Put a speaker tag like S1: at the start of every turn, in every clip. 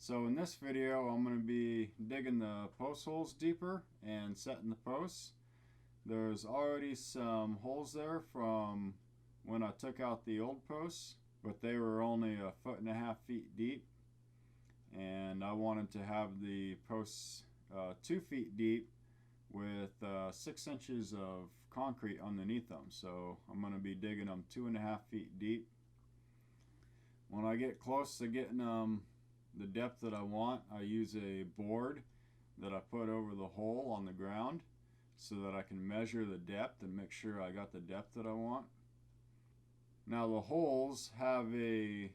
S1: So in this video I'm going to be digging the post holes deeper and setting the posts. There's already some holes there from when I took out the old posts, but they were only 1.5 feet deep, and I wanted to have the posts 2 feet deep with 6 inches of concrete underneath them. So I'm going to be digging them 2.5 feet deep. When I get close to getting them the depth that I want, I use a board that I put over the hole on the ground so that I can measure the depth and make sure I got the depth that I want. Now the holes have a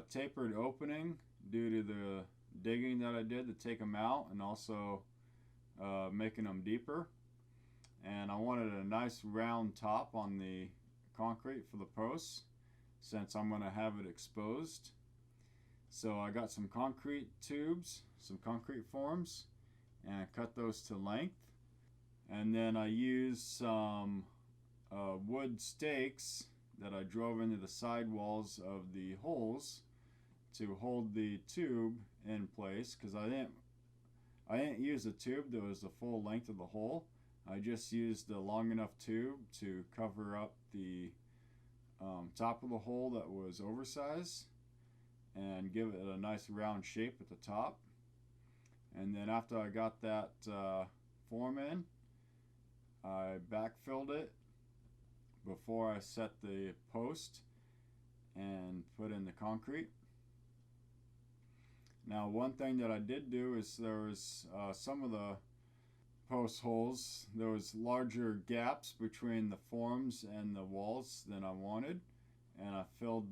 S1: tapered opening due to the digging that I did to take them out and also making them deeper. And I wanted a nice round top on the concrete for the posts since I'm going to have it exposed. So I got some concrete tubes, some concrete forms, and I cut those to length. And then I used some wood stakes that I drove into the side walls of the holes to hold the tube in place, because I didn't use a tube that was the full length of the hole. I just used a long enough tube to cover up the top of the hole that was oversized and give it a nice round shape at the top. And then after I got that form in, I backfilled it before I set the post and put in the concrete. Now one thing that I did do is there was some of the post holes, there was larger gaps between the forms and the walls than I wanted, and I filled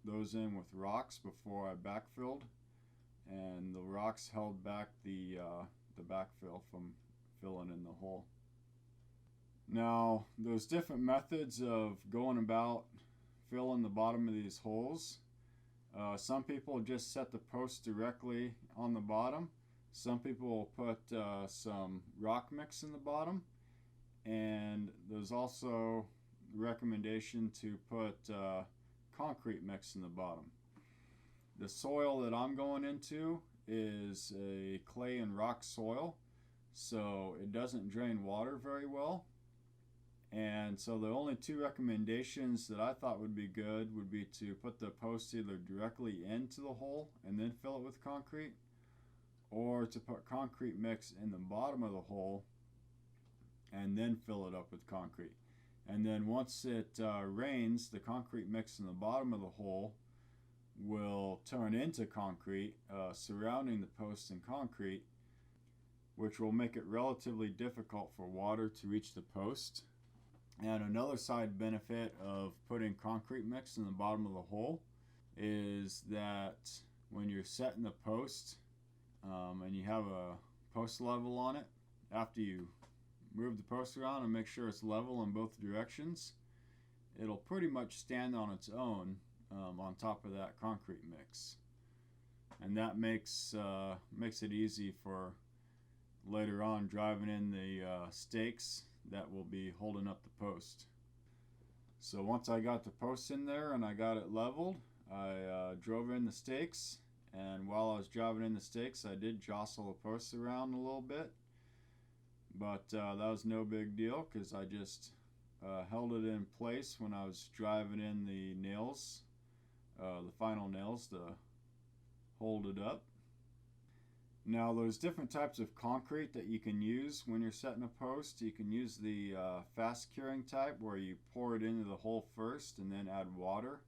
S1: those in with rocks before I backfilled, and the rocks held back the backfill from filling in the hole. Now there's different methods of going about filling the bottom of these holes. Some people just set the post directly on the bottom. Some people will put some rock mix in the bottom, and there's also recommendation to put concrete mix in the bottom. The soil that I'm going into is a clay and rock soil, so it doesn't drain water very well. And so the only two recommendations that I thought would be good would be to put the post either directly into the hole and then fill it with concrete, or to put concrete mix in the bottom of the hole and then fill it up with concrete. And then once it rains, the concrete mix in the bottom of the hole will turn into concrete surrounding the post and concrete, which will make it relatively difficult for water to reach the post. And another side benefit of putting concrete mix in the bottom of the hole is that when you're setting the post and you have a post level on it, after you move the post around and make sure it's level in both directions, it'll pretty much stand on its own on top of that concrete mix, and that makes it easy for later on driving in the stakes that will be holding up the post. So once I got the post in there and I got it leveled, I drove in the stakes, and while I was driving in the stakes I did jostle the posts around a little bit, but that was no big deal because I just held it in place when I was driving in the nails, the final nails to hold it up. Now there's different types of concrete that you can use when you're setting a post. You can use the fast curing type where you pour it into the hole first and then add water,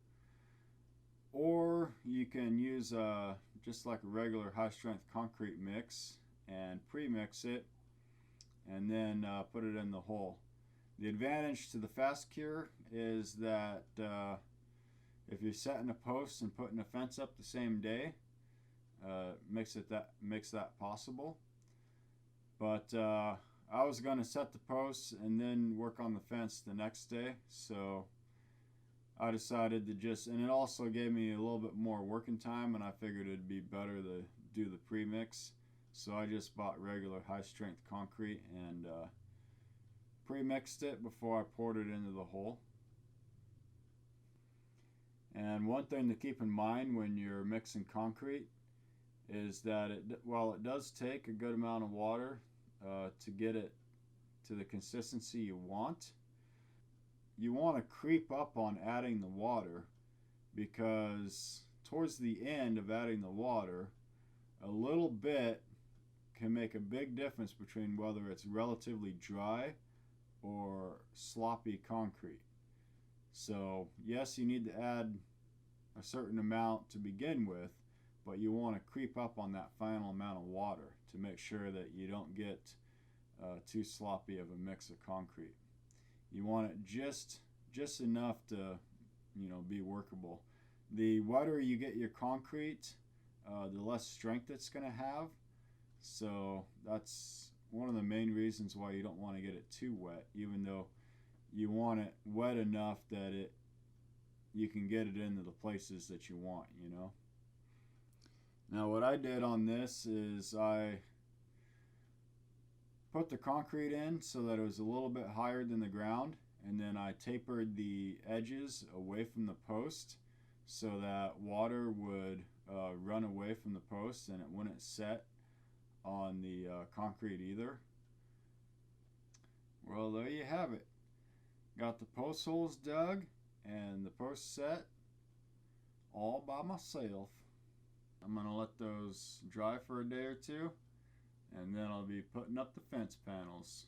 S1: or you can use just like a regular high strength concrete mix and pre-mix it and then put it in the hole. The advantage to the fast cure is that if you're setting a post and putting a fence up the same day, makes that possible. But I was going to set the posts and then work on the fence the next day, so I decided to just, and it also gave me a little bit more working time, and I figured it'd be better to do the pre-mix, so I just bought regular high strength concrete and pre-mixed it before I poured it into the hole. And one thing to keep in mind when you're mixing concrete is that while it does take a good amount of water to get it to the consistency you want to creep up on adding the water, because towards the end of adding the water, a little bit can make a big difference between whether it's relatively dry or sloppy concrete. So yes, you need to add a certain amount to begin with, but you want to creep up on that final amount of water to make sure that you don't get too sloppy of a mix of concrete. You want it just enough to, be workable. The wetter you get your concrete, the less strength it's going to have. So that's one of the main reasons why you don't want to get it too wet, even though you want it wet enough that you can get it into the places that you want. Now what I did on this is I put the concrete in so that it was a little bit higher than the ground, and then I tapered the edges away from the post so that water would run away from the post and it wouldn't set on the concrete either. Well, there you have it. Got the post holes dug and the post set all by myself. I'm going to let those dry for a day or two, and then I'll be putting up the fence panels.